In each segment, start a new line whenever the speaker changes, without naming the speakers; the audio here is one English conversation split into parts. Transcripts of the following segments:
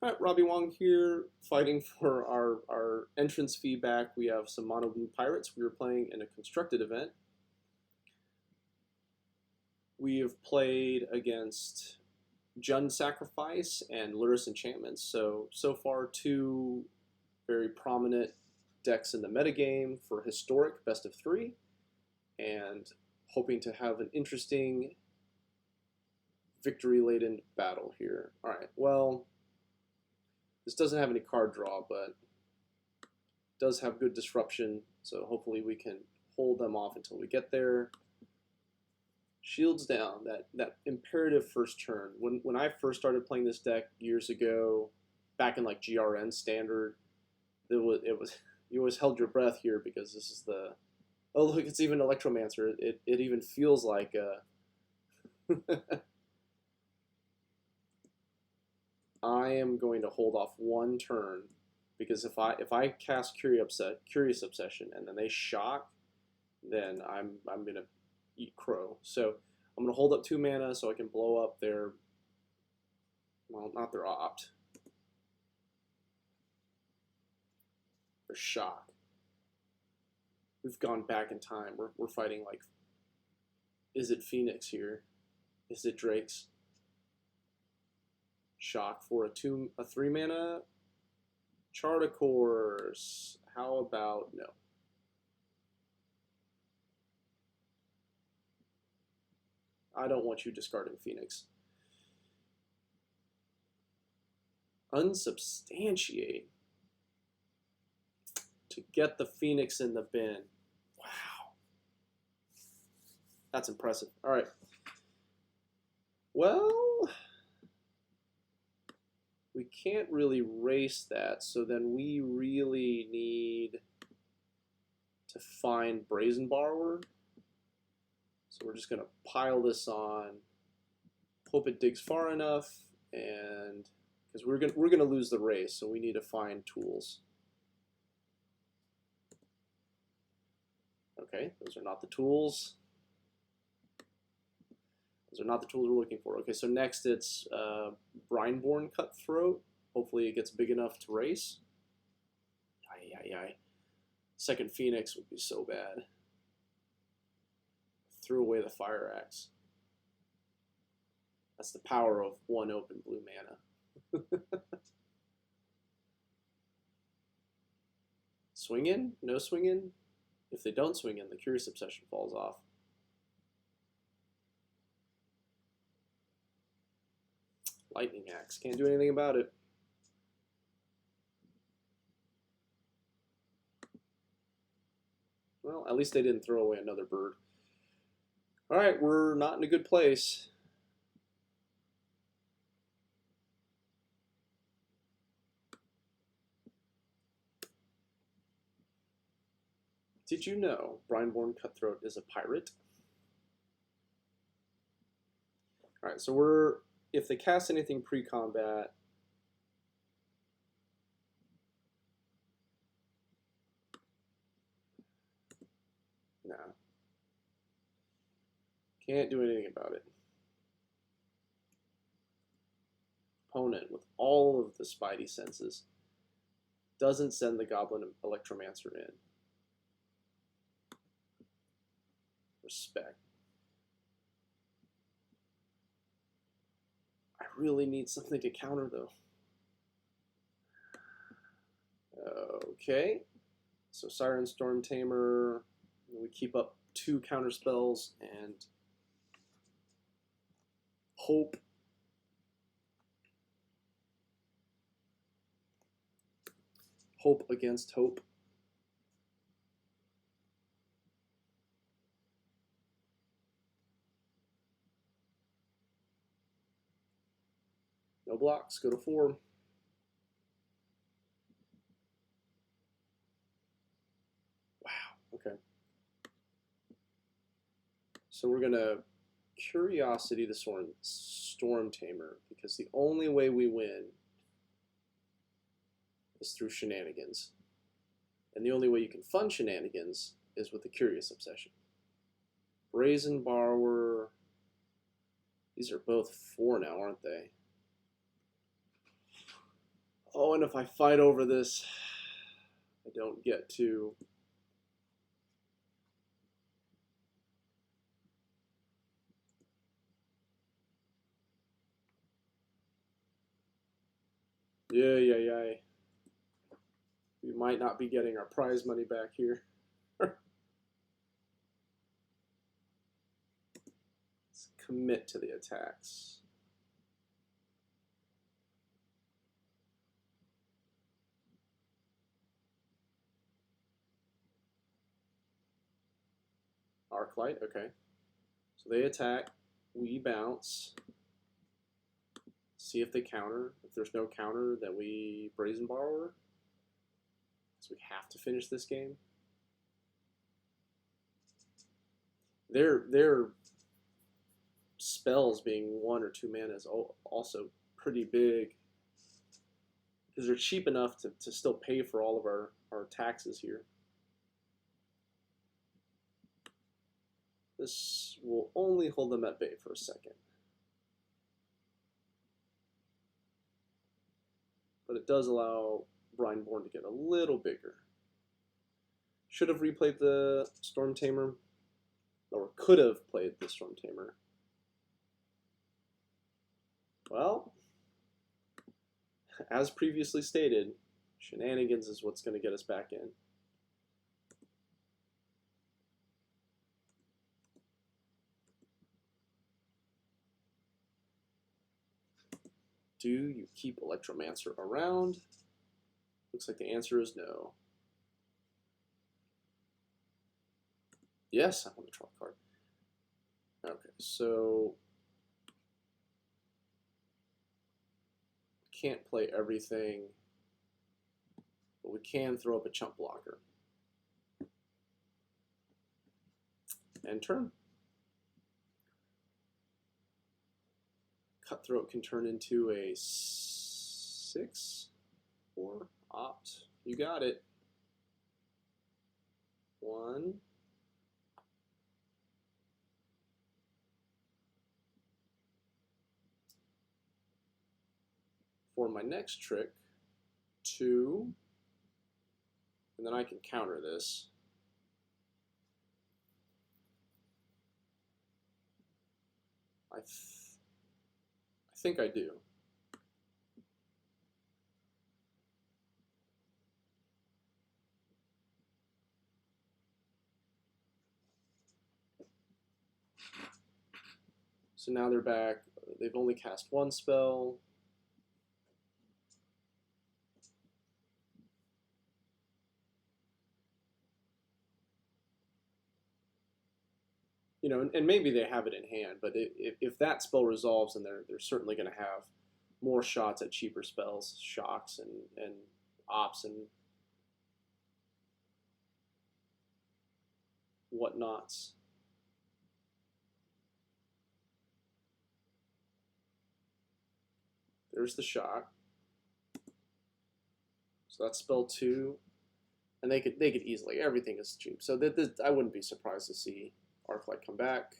All right, Robbie Wong here, fighting for our entrance feedback. We have some mono blue pirates. We were playing in a constructed event. We have played against Jund Sacrifice and Luris Enchantments. So far, two very prominent decks in the metagame for historic best of three, and hoping to have an interesting victory-laden battle here. All right, well, this doesn't have any card draw, but does have good disruption, so hopefully we can hold them off until we get there. Shields down, that imperative first turn. When I first started playing this deck years ago, back in like GRN standard, it was you always held your breath here because this is the, oh look, it's even Electromancer. It even feels like I am going to hold off one turn because if I cast Curious Obsession and then they shock, then I'm gonna eat crow. So I'm gonna hold up 2 mana so I can blow up their, well, not their opt, their shock. We've gone back in time. We're fighting like, Izzet Pheonix here? Izzet Drakes? Shock for a 3 mana Chart a Course. How about no? I don't want you discarding Pheonix. Unsubstantiate to get the Pheonix in the bin. Wow, that's impressive. All right. Well, we can't really race that, so then we really need to find Brazen Borrower. So we're just going to pile this on, hope it digs far enough, and because we're gonna lose the race, so we need to find tools. Okay, those are not the tools. Those are not the tools we're looking for. Okay, so next it's Brineborn Cutthroat. Hopefully it gets big enough to race. Aye. Second Pheonix would be so bad. Threw away the Fire Axe. That's the power of one open blue mana. Swing in? No swing in? If they don't swing in, the Curious Obsession falls off. Lightning Axe. Can't do anything about it. Well, at least they didn't throw away another bird. Alright, we're not in a good place. Did you know Brineborn Cutthroat is a pirate? Alright, so if they cast anything pre-combat, nah. Can't do anything about it. Opponent, with all of the Spidey senses, doesn't send the Goblin Electromancer in. Respect. I really need something to counter, though. Okay. So Siren Stormtamer, we keep up 2 counter spells and hope. Hope against hope. No blocks, go to 4. Wow, okay. So we're gonna Curiosity the Stormtamer, because the only way we win is through shenanigans. And the only way you can fund shenanigans is with the Curious Obsession. Brazen Borrower. These are both 4 now, aren't they? Oh, and if I fight over this, I don't get to. Yeah. We might not be getting our prize money back here. Let's commit to the attacks. Arclight, okay. So they attack, we bounce. See if they counter. If there's no counter, then we Brazen Borrower. So we have to finish this game. Their spells being 1 or 2 mana is also pretty big. Because they're cheap enough to still pay for all of our taxes here. This will only hold them at bay for a second. But it does allow Brineborn to get a little bigger. Should have replayed the Stormtamer, or could have played the Stormtamer. Well, as previously stated, shenanigans is what's going to get us back in. Do you keep Electromancer around? Looks like the answer is no. Yes, I want to draw a card. Okay, so can't play everything, but we can throw up a chump blocker. End turn. Cutthroat can turn into a 6 or opt. You got it. 1. For my next trick, 2. And then I can counter this. I think I do. So now they're back. They've only cast 1 spell. You know, and maybe they have it in hand, but if that spell resolves, then they're certainly going to have more shots at cheaper spells, shocks and ops and whatnots. There's the shock. So that's spell 2, and they could easily. Everything is cheap, so I wouldn't be surprised to see Arclight come back.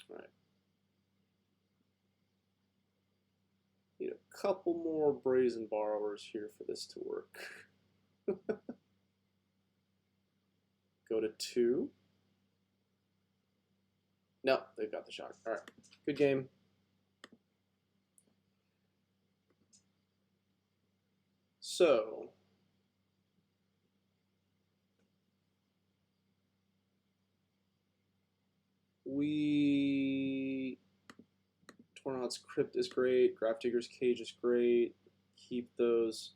All right. Need a couple more Brazen Borrowers here for this to work. Go to 2. No, they've got the shock. All right, good game. So, Tormod's Crypt is great. Grafdigger's Cage is great. Keep those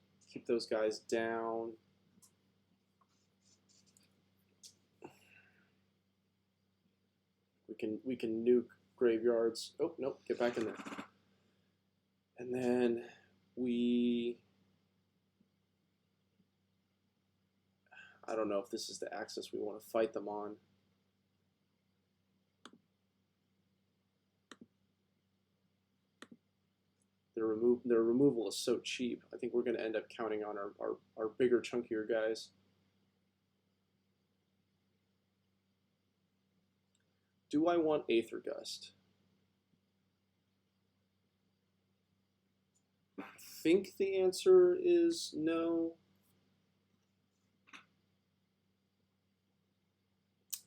guys down. We can nuke graveyards. Oh nope, get back in there. And then I don't know if this is the axis we want to fight them on. their removal is so cheap. I think we're going to end up counting on our bigger, chunkier guys. Do I want Aether Gust? I think the answer is no.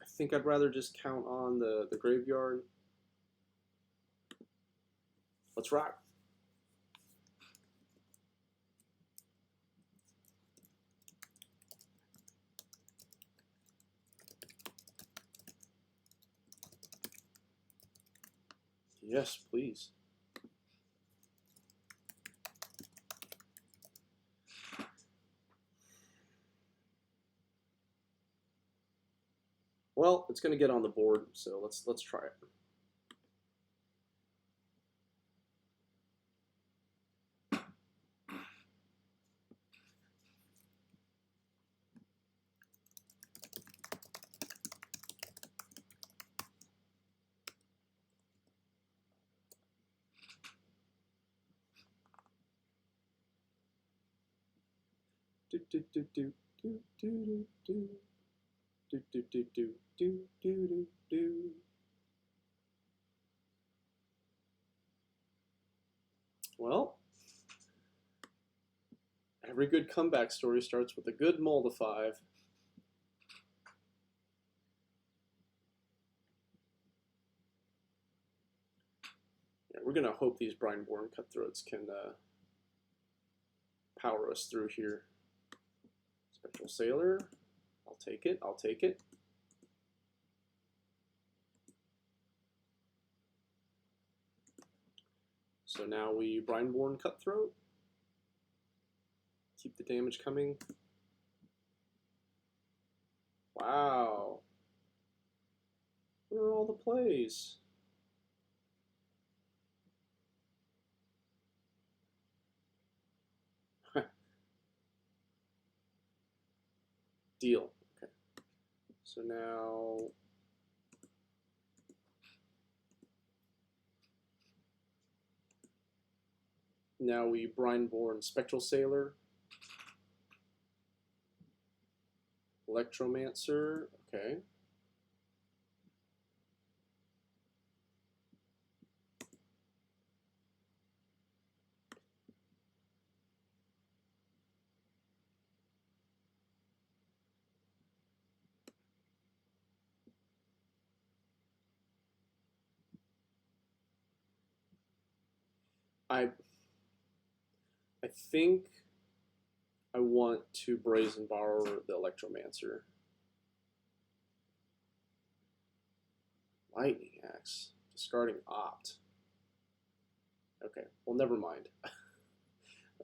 I think I'd rather just count on the graveyard. Let's rock. Yes, please. Well, it's going to get on the board, so let's try it. Do do do do do do do do do do do do do do. Well, every good comeback story starts with a good mull to 5. Yeah, we're gonna hope these Brineborn Cutthroats can power us through here. Spectral Sailor, I'll take it. I'll take it. So now we Brineborn Cutthroat. Keep the damage coming. Wow. Where are all the plays? Deal. Okay. So now we Brineborn Spectral Sailor. Electromancer. Okay. I think I want to Brazen Borrower the Electromancer. Lightning Axe. Discarding Opt. Okay, well, never mind.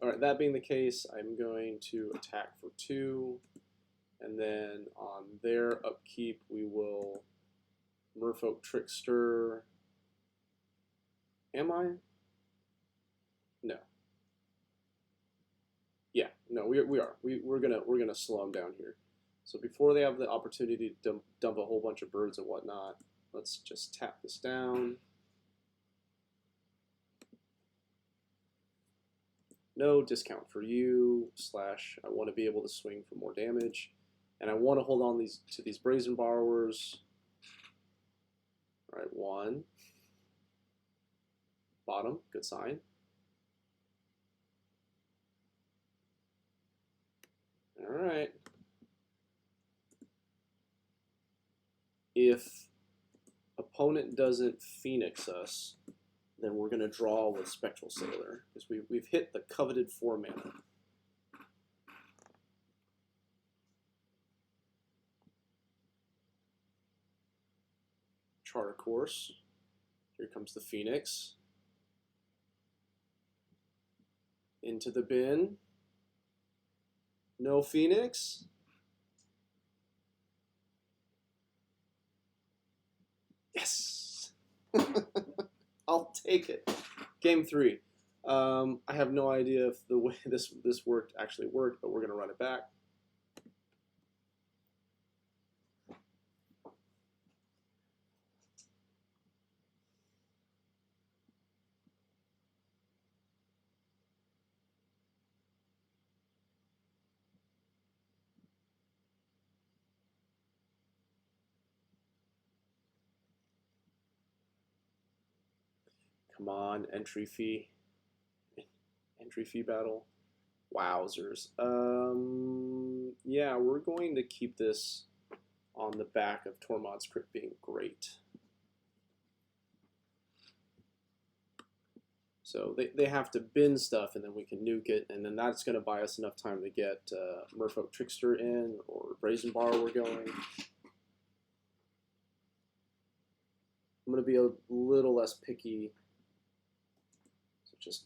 Alright, that being the case, I'm going to attack for 2, and then on their upkeep, we will Merfolk Trickster. Am I? No. Yeah, no, we are. We're gonna slow them down here. So before they have the opportunity to dump a whole bunch of birds and whatnot, let's just tap this down. No discount for you, / I want to be able to swing for more damage. And I want to hold on to these Brazen Borrowers. All right, 1. Bottom, good sign. All right. If opponent doesn't Pheonix us, then we're going to draw with Spectral Sailor, because we've hit the coveted 4 mana. Charter Course. Here comes the Pheonix. Into the bin. No Pheonix. Yes! I'll take it. Game 3. I have no idea if the way this worked actually worked, but we're going to run it back. Come on, entry fee. Entry fee battle. Wowzers. Yeah, we're going to keep this on the back of Tormod's Crypt being great. So they have to bin stuff, and then we can nuke it, and then that's going to buy us enough time to get Merfolk Trickster in, or Brazen Borrower going. I'm going to be a little less picky. So just...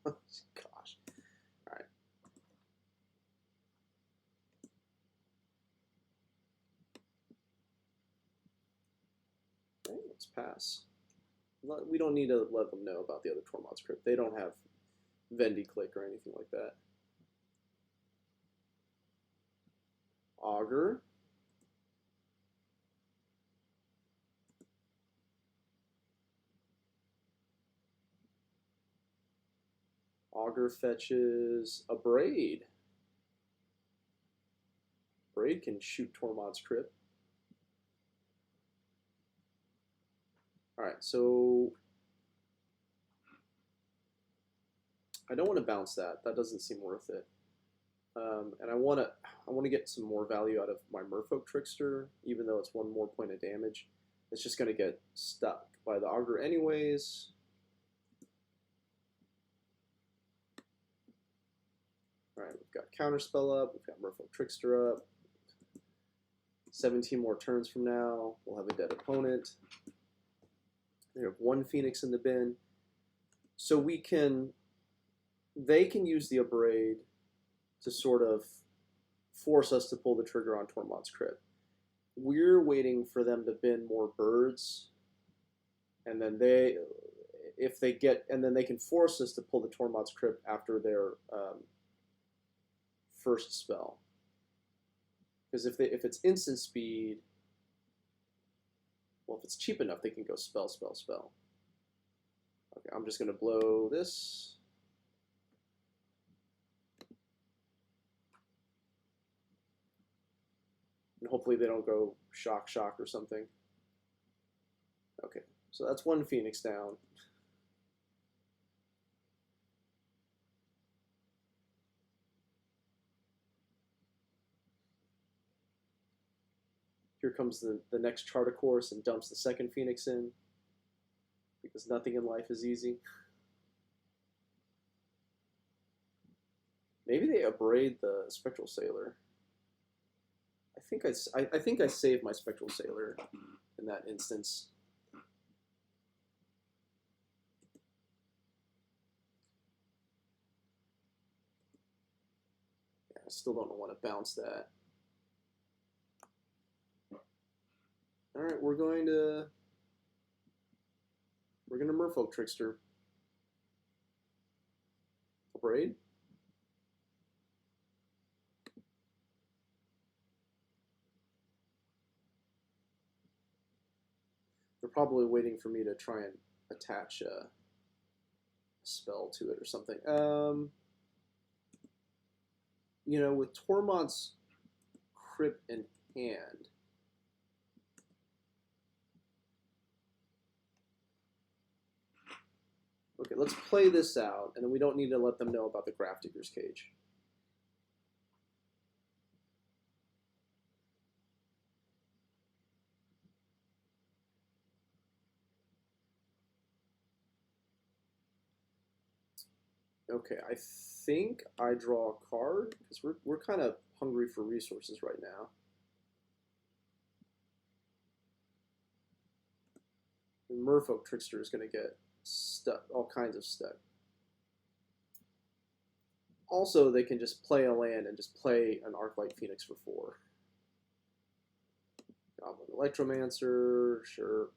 Gosh. All right. Okay, let's pass. We don't need to let them know about the other Tormod's Crypt. They don't have Vendy Click or anything like that. Augur. Augur fetches a Braid. Braid can shoot Tormod's Crypt. Alright, so I don't want to bounce that. That doesn't seem worth it. And I want to get some more value out of my Merfolk Trickster, even though it's one more point of damage. It's just going to get stuck by the Augur anyways. Alright, we've got Counterspell up, we've got Merfolk Trickster up. 17 more turns from now, we'll have a dead opponent. We have one Pheonix in the bin. So they can use the Abrade to sort of force us to pull the trigger on Tormod's Crypt. We're waiting for them to bin more birds, and then they can force us to pull the Tormod's Crypt after their first spell. Because if it's instant speed, well, if it's cheap enough, they can go spell, spell, spell. Okay, I'm just going to blow this. And hopefully they don't go shock, shock or something. Okay, so that's one Pheonix down. Here comes the next Chart of Course and dumps the second Pheonix in, because nothing in life is easy. Maybe they Abrade the Spectral Sailor. I think I saved my Spectral Sailor in that instance. Yeah, I still don't want to bounce that. All right, we're going to Merfolk Trickster. Abrade. They're probably waiting for me to try and attach a spell to it or something. You know, with Tormod's Crypt in hand, okay, let's play this out, and then we don't need to let them know about the Grafdigger's Cage. Okay, I think I draw a card, because we're kind of hungry for resources right now. And Merfolk Trickster is going to get stuck, all kinds of stuck. Also, they can just play a land and just play an Arclight Pheonix for 4. Goblin Electromancer, sure.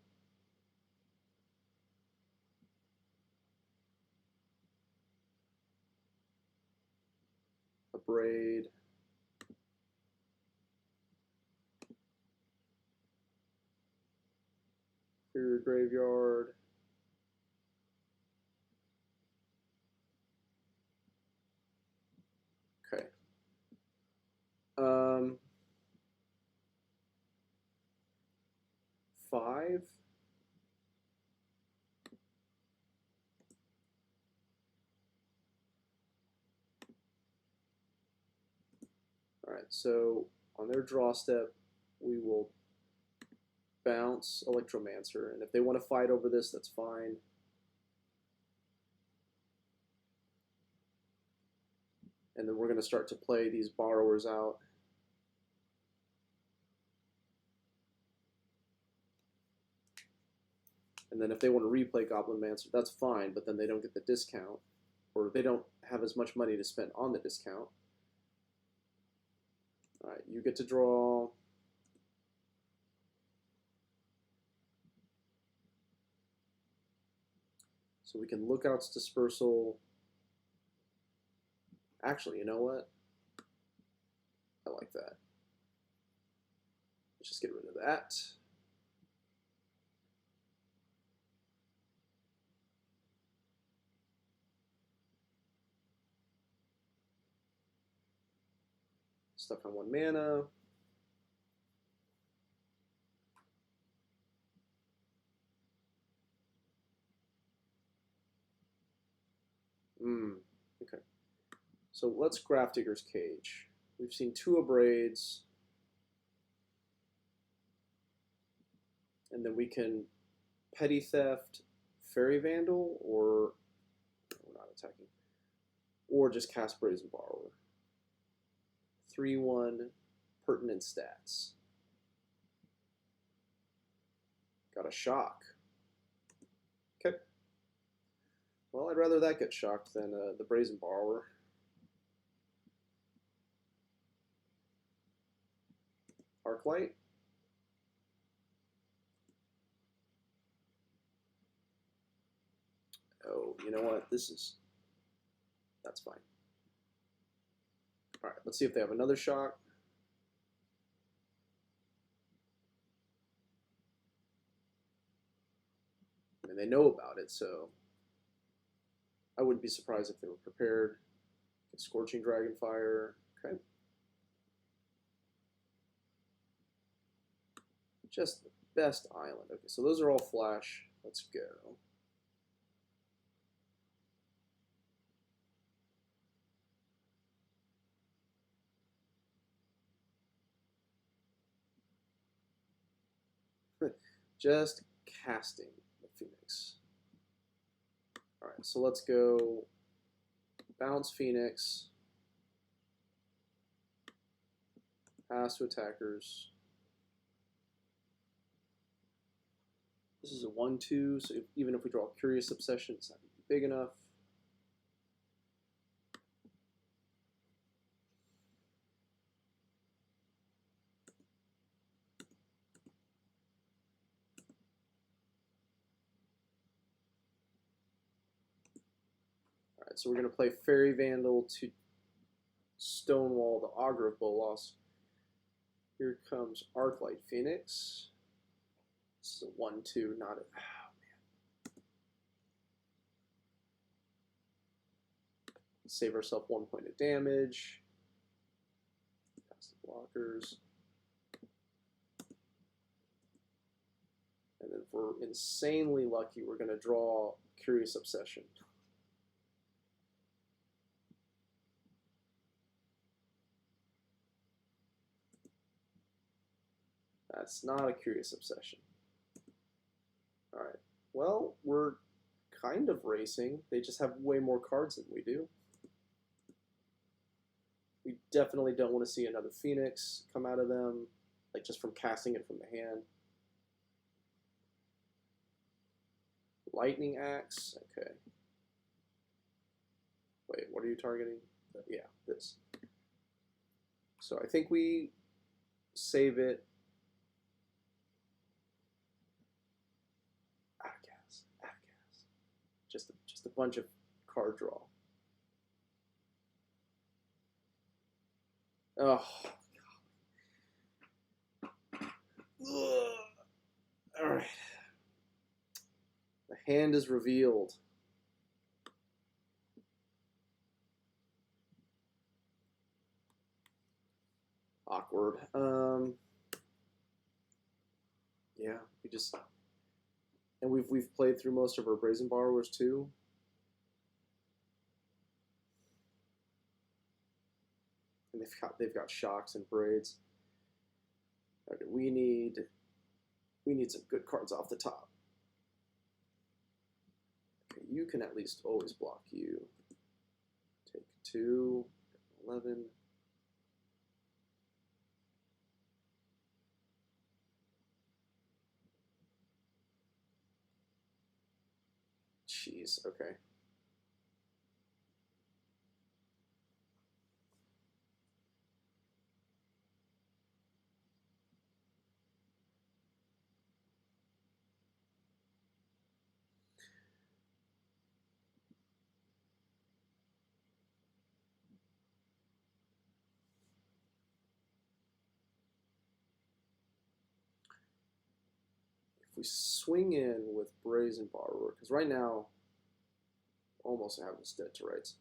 Abrade. Clear your graveyard. Okay. 5. 5. Alright, so on their draw step, we will bounce Electromancer, and if they want to fight over this, that's fine. And then we're going to start to play these borrowers out. And then if they want to replay Goblinmancer, that's fine, but then they don't get the discount, or they don't have as much money to spend on the discount. Alright, you get to draw. So we can Lookout's Dispersal. Actually, you know what? I like that. Let's just get rid of that. Stuck on 1 mana. Okay. So let's Grafdigger's Cage. We've seen 2 Abrades. And then we can Petty Theft, Faerie Vandal, or we're not attacking. Or just cast Brazen Borrower. 3/1 pertinent stats. Got a shock. Okay. Well, I'd rather that get shocked than the Brazen Borrower. Arclight. Oh, you know what? That's fine. All right, let's see if they have another shock. I mean, they know about it, so I wouldn't be surprised if they were prepared. Scorching Dragonfire. Okay. Just the best island. Okay, so those are all flash. Let's go. Just casting the Pheonix. Alright, so let's go bounce Pheonix. Pass to attackers. This is a 1/2, so even if we draw Curious Obsession, it's not big enough. Alright, so we're going to play Faerie Vandal to stonewall the Augur of Bolas. Here comes Arclight Pheonix. This is a 1/2, not a... Oh, man. Save ourselves 1 point of damage. Pass the blockers. And then if we're insanely lucky, we're going to draw Curious Obsession. That's not a Curious Obsession. Alright, well, we're kind of racing. They just have way more cards than we do. We definitely don't want to see another Pheonix come out of them, like just from casting it from the hand. Lightning Axe, okay. Wait, what are you targeting? Yeah, this. So I think we save it. Out of gas. Just a bunch of card draw. Oh, God. All right. The hand is revealed. Awkward. Yeah, we just And we've played through most of our Brazen Borrowers too. And they've got shocks and braids. Okay, we need some good cards off the top. Okay, you can at least always block you. Take 2, 11. Jeez, okay. If we swing in with Brazen Borrower, because right now, almost have this dead to rights.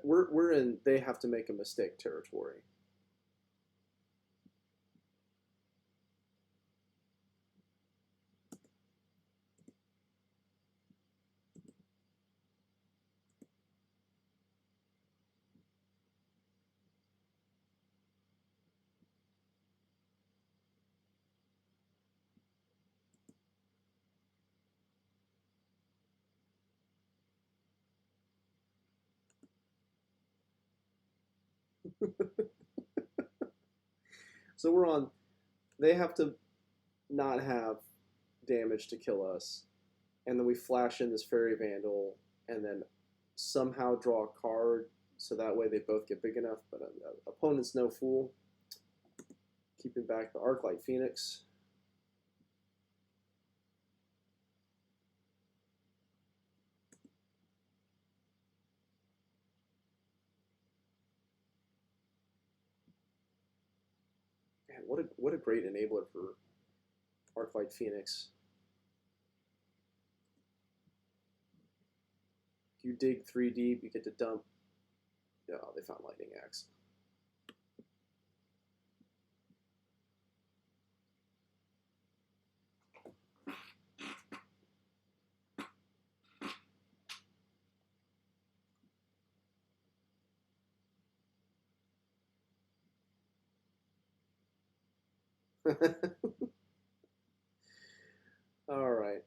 We're in they have to make a mistake territory. So we're on. They have to not have damage to kill us, and then we flash in this Faerie Vandal, and then somehow draw a card, so that way they both get big enough. But opponent's no fool. Keeping back the Arclight Pheonix. Man, what a great enabler for Arclight Pheonix. If you dig 3 deep, you get to dump. Yeah, they found Lightning Axe. All right.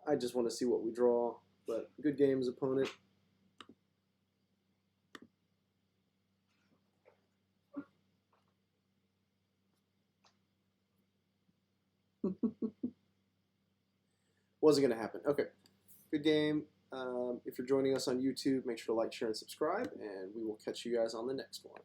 I just want to see what we draw, but good games, opponent. Wasn't going to happen. Okay, good game. If you're joining us on YouTube, make sure to like, share, and subscribe, and we will catch you guys on the next one.